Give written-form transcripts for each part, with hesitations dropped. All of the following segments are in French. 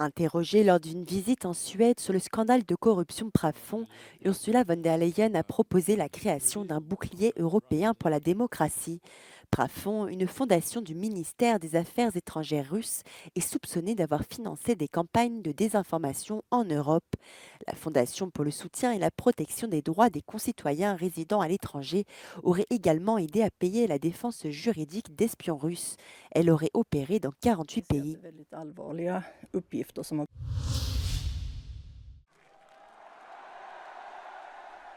Interrogée lors d'une visite en Suède sur le scandale de corruption Prafond, Ursula von der Leyen a proposé la création d'un bouclier européen pour la démocratie. Prafond, une fondation du ministère des Affaires étrangères russe, est soupçonnée d'avoir financé des campagnes de désinformation en Europe. La Fondation pour le soutien et la protection des droits des concitoyens résidant à l'étranger aurait également aidé à payer la défense juridique d'espions russes. Elle aurait opéré dans 48 pays.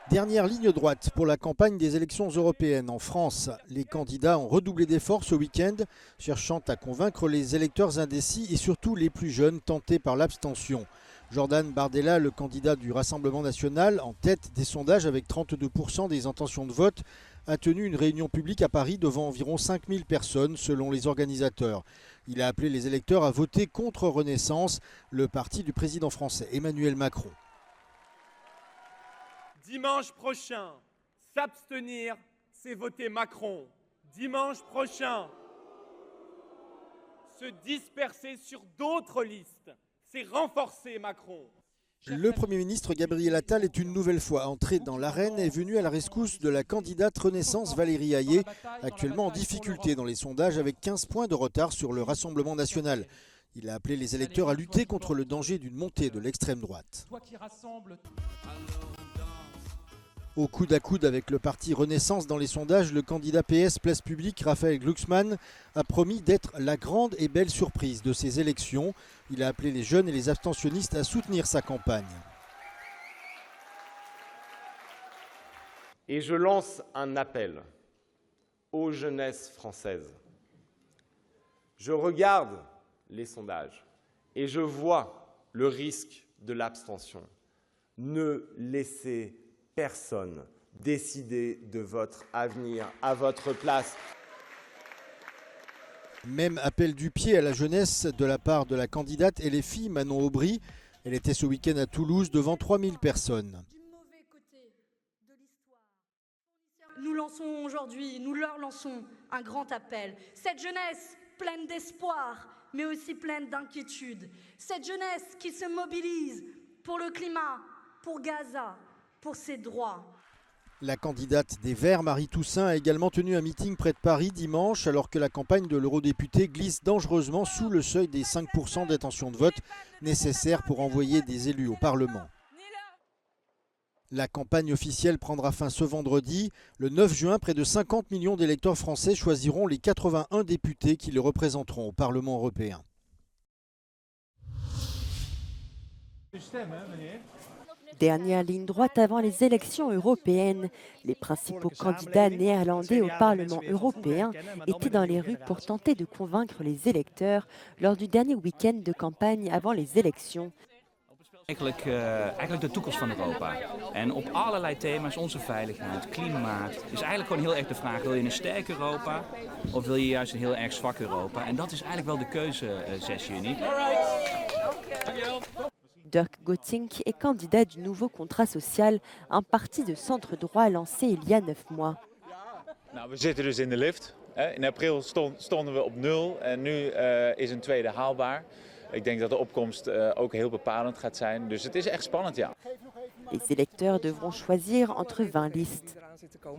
Dernière ligne droite pour la campagne des élections européennes en France. Les candidats ont redoublé d'efforts ce week-end, cherchant à convaincre les électeurs indécis et surtout les plus jeunes tentés par l'abstention. Jordan Bardella, le candidat du Rassemblement national, en tête des sondages avec 32% des intentions de vote, a tenu une réunion publique à Paris devant environ 5000 personnes selon les organisateurs. Il a appelé les électeurs à voter contre Renaissance, le parti du président français Emmanuel Macron. Dimanche prochain, s'abstenir, c'est voter Macron. Dimanche prochain, se disperser sur d'autres listes, c'est renforcer Macron. Le Premier ministre Gabriel Attal est une nouvelle fois entré dans l'arène et est venu à la rescousse de la candidate Renaissance Valérie Hayé, actuellement en difficulté dans les sondages avec 15 points de retard sur le Rassemblement national. Il a appelé les électeurs à lutter contre le danger d'une montée de l'extrême droite. Au coude à coude avec le parti Renaissance dans les sondages, le candidat PS Place Publique, Raphaël Glucksmann, a promis d'être la grande et belle surprise de ces élections. Il a appelé les jeunes et les abstentionnistes à soutenir sa campagne. Et je lance un appel aux jeunesses françaises. Je regarde les sondages et je vois le risque de l'abstention. Ne laissez personne décider de votre avenir à votre place. Même appel du pied à la jeunesse de la part de la candidate et les filles Manon Aubry. Elle était ce week-end à Toulouse devant 3000 personnes. Nous lançons aujourd'hui, nous leur lançons un grand appel. Cette jeunesse pleine d'espoir, mais aussi pleine d'inquiétude. Cette jeunesse qui se mobilise pour le climat, pour Gaza, pour ses droits. La candidate des Verts, Marie Toussaint, a également tenu un meeting près de Paris dimanche, alors que la campagne de l'eurodéputé glisse dangereusement sous le seuil des 5% d'intention de vote nécessaires pour envoyer des élus au Parlement. La campagne officielle prendra fin ce vendredi. Le 9 juin, près de 50 millions d'électeurs français choisiront les 81 députés qui les représenteront au Parlement européen. Dernière ligne droite avant les élections européennes. Les principaux candidats néerlandais au Parlement européen étaient dans les rues pour tenter de convaincre les électeurs lors du dernier week-end de campagne avant les élections. Eigenlijk de toekomst van Europa. En op allerlei thema's, onze veiligheid, klimaat. Dus eigenlijk gewoon heel erg de vraag, wil je een sterk Europa of wil je juist een heel erg zwak Europa? En dat is eigenlijk wel de keuze 6 juni. Dirk Gottink est candidat du nouveau contrat social, un parti de centre droit lancé il y a 9 mois. Nou, we zitten dus in de lift. In april stonden we op 0 en nu is een tweede haalbaar. Ik denk dat de opkomst ook heel bepalend gaat zijn. Dus het is echt spannend, ja. Les électeurs devront choisir entre 20 listes.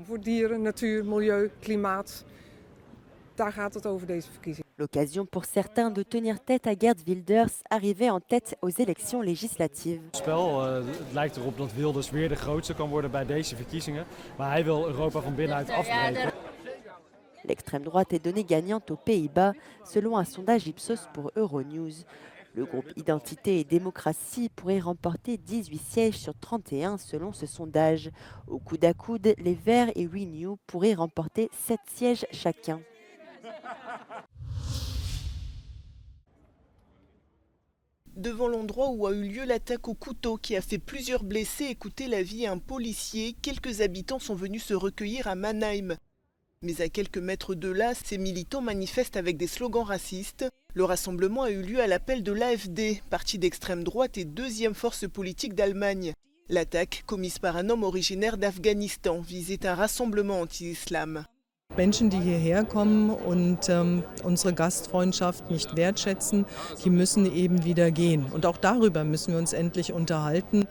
Voor dieren, natuur, milieu, klimaat. Daar gaat het over deze verkiezing. L'occasion pour certains de tenir tête à Geert Wilders, arrivé en tête aux élections législatives. Het lijkt erop dat Wilders weer de grootste kan worden bij deze verkiezingen. Maar hij wil Europa van binnenuit afbreken. L'extrême droite est donnée gagnante aux Pays-Bas, selon un sondage Ipsos pour Euronews. Le groupe Identité et démocratie pourrait remporter 18 sièges sur 31 selon ce sondage. Au coude à coude, les Verts et Renew pourraient remporter 7 sièges chacun. Devant l'endroit où a eu lieu l'attaque au couteau qui a fait plusieurs blessés et coûté la vie à un policier, quelques habitants sont venus se recueillir à Mannheim. Mais à quelques mètres de là, ces militants manifestent avec des slogans racistes. Le rassemblement a eu lieu à l'appel de l'AfD, parti d'extrême droite et deuxième force politique d'Allemagne. L'attaque, commise par un homme originaire d'Afghanistan, visait un rassemblement anti-islam. Menschen, die hierher kommen und unsere Gastfreundschaft nicht wertschätzen, die müssen eben wieder gehen. Und auch darüber müssen wir uns endlich unterhalten.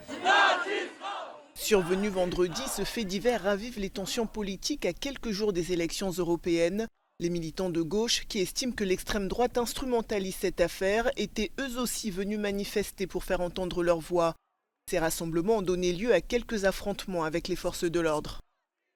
Survenu vendredi, ce fait divers ravive les tensions politiques à quelques jours des élections européennes. Les militants de gauche, qui estiment que l'extrême droite instrumentalise cette affaire, étaient eux aussi venus manifester pour faire entendre leur voix. Ces rassemblements ont donné lieu à quelques affrontements avec les forces de l'ordre.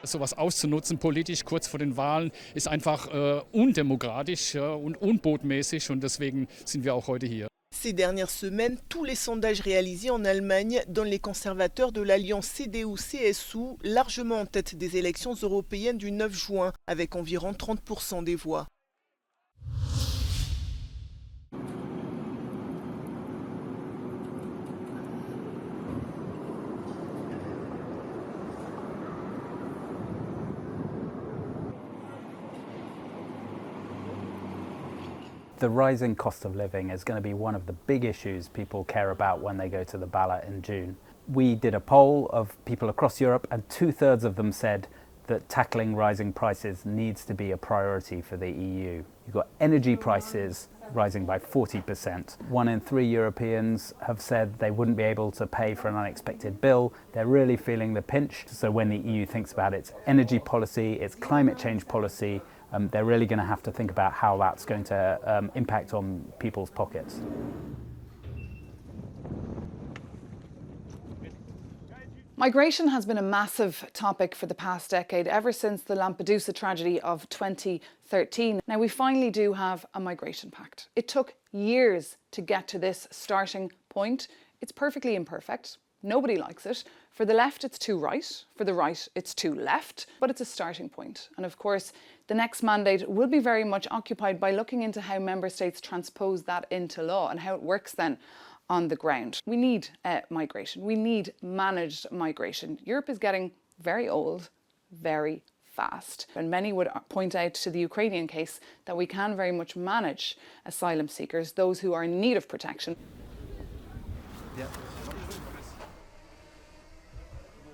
Sowas auszunutzen politisch kurz vor den Wahlen ist einfach undemokratisch und unbotmäßig und deswegen sind wir auch heute hier. Ces dernières semaines, tous les sondages réalisés en Allemagne donnent les conservateurs de l'alliance CDU-CSU largement en tête des élections européennes du 9 juin, avec environ 30% des voix. The rising cost of living is going to be one of the big issues people care about when they go to the ballot in June. We did a poll of people across Europe and 2/3 of them said that tackling rising prices needs to be a priority for the EU. You've got energy prices rising by 40%. 1 in 3 Europeans have said they wouldn't be able to pay for an unexpected bill. They're really feeling the pinch. So when the EU thinks about its energy policy, its climate change policy, they're really going to have to think about how that's going to impact on people's pockets. Migration has been a massive topic for the past decade, ever since the Lampedusa tragedy of 2013. Now, we finally do have a migration pact. It took years to get to this starting point. It's perfectly imperfect. Nobody likes it. For the left, it's too right. For the right, it's too left. But it's a starting point. And of course, the next mandate will be very much occupied by looking into how member states transpose that into law and how it works then on the ground. We need migration. We need managed migration. Europe is getting very old, very fast. And many would point out to the Ukrainian case that we can very much manage asylum seekers, those who are in need of protection. Yeah.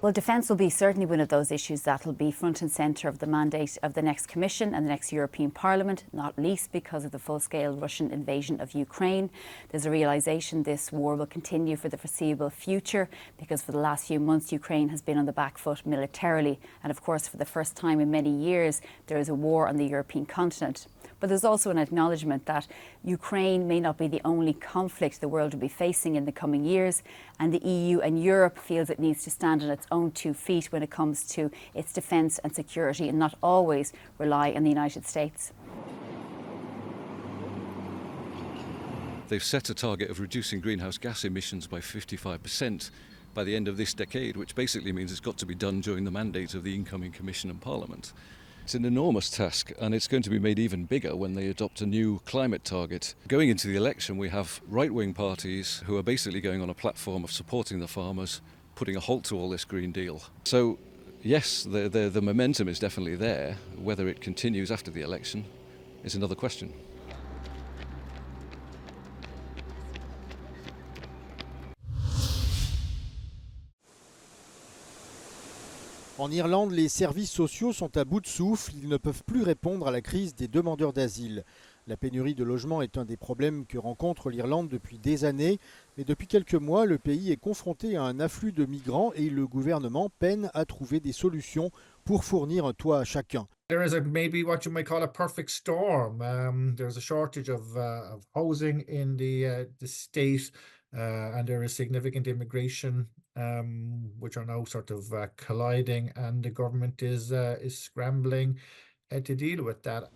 Well, defence will be certainly one of those issues that will be front and centre of the mandate of the next Commission and the next European Parliament, not least because of the full-scale Russian invasion of Ukraine. There's a realisation this war will continue for the foreseeable future because for the last few months Ukraine has been on the back foot militarily, and of course for the first time in many years there is a war on the European continent. But there's also an acknowledgement that Ukraine may not be the only conflict the world will be facing in the coming years, and the EU and Europe feels it needs to stand on its own 2 feet when it comes to its defence and security and not always rely on the United States. They've set a target of reducing greenhouse gas emissions by 55% by the end of this decade, which basically means it's got to be done during the mandate of the incoming Commission and Parliament. It's an enormous task, and it's going to be made even bigger when they adopt a new climate target. Going into the election, we have right-wing parties who are basically going on a platform of supporting the farmers, putting a halt to all this Green Deal. So, yes, the momentum is definitely there. Whether it continues after the election is another question. En Irlande, les services sociaux sont à bout de souffle. Ils ne peuvent plus répondre à la crise des demandeurs d'asile. La pénurie de logements est un des problèmes que rencontre l'Irlande depuis des années. Mais depuis quelques mois, le pays est confronté à un afflux de migrants et le gouvernement peine à trouver des solutions pour fournir un toit à chacun. There is maybe what you might call a perfect storm. There's a shortage of housing in the state, and there is significant immigration, which are now sort of colliding, and the government is scrambling to deal with that.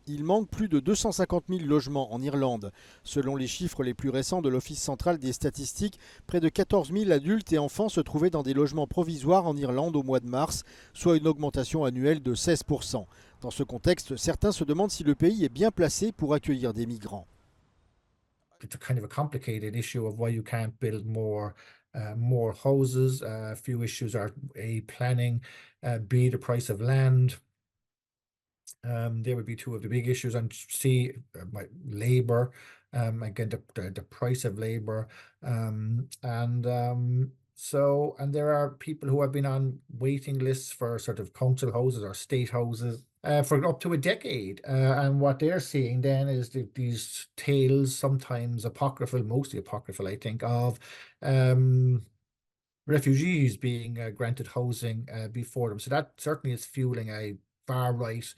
Il manque plus de 250 000 logements en Irlande. Selon les chiffres les plus récents de l'Office central des statistiques, près de 14 000 adultes et enfants se trouvaient dans des logements provisoires en Irlande au mois de mars, soit une augmentation annuelle de 16%. Dans ce contexte, certains se demandent si le pays est bien placé pour accueillir des migrants. It's a kind of a complicated issue of why you can't build more houses. A few issues are planning, B, the price of land. There would be two of the big issues, and C, labor. Again, the price of labor, and So, and there are people who have been on waiting lists for sort of council houses or state houses for up to a decade. And what they're seeing then is these tales, sometimes apocryphal, mostly apocryphal, I think, of refugees being granted housing before them. So that certainly is fueling a far-right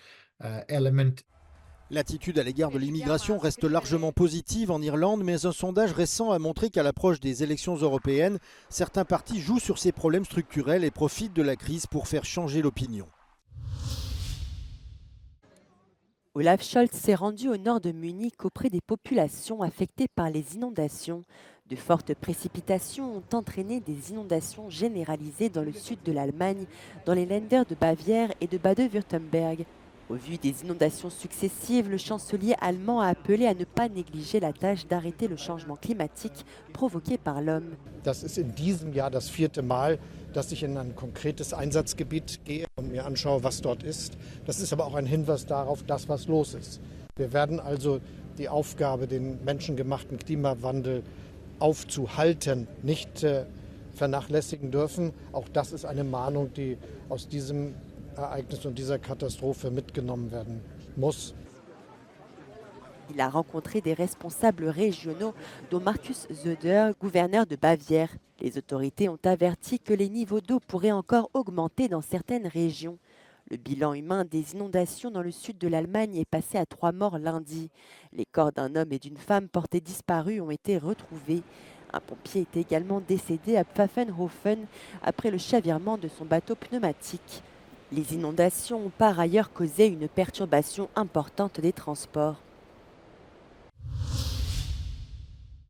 element. L'attitude à l'égard de l'immigration reste largement positive en Irlande, mais un sondage récent a montré qu'à l'approche des élections européennes, certains partis jouent sur ces problèmes structurels et profitent de la crise pour faire changer l'opinion. Olaf Scholz s'est rendu au nord de Munich auprès des populations affectées par les inondations. De fortes précipitations ont entraîné des inondations généralisées dans le sud de l'Allemagne, dans les Länder de Bavière et de Bade-Württemberg. Au vu des inondations successives, le chancelier allemand a appelé à ne pas négliger la tâche d'arrêter le changement climatique provoqué par l'homme. Das ist in diesem Jahr das 4. Mal, dass ich in ein konkretes Einsatzgebiet gehe und mir anschaue, was dort ist. Das ist aber auch ein Hinweis darauf, dass was los ist. Wir werden also die Aufgabe, den menschengemachten Klimawandel aufzuhalten, nicht vernachlässigen dürfen. Auch das ist eine Mahnung, die aus diesem Ereignis und dieser Katastrophe mitgenommen werden muss. Il a rencontré des responsables régionaux, dont Markus Söder, gouverneur de Bavière. Les autorités ont averti que les niveaux d'eau pourraient encore augmenter dans certaines régions. Le bilan humain des inondations dans le sud de l'Allemagne est passé à 3 morts lundi. Les corps d'un homme et d'une femme portés disparus ont été retrouvés. Un pompier est également décédé à Pfaffenhofen après le chavirement de son bateau pneumatique. Les inondations ont par ailleurs causé une perturbation importante des transports.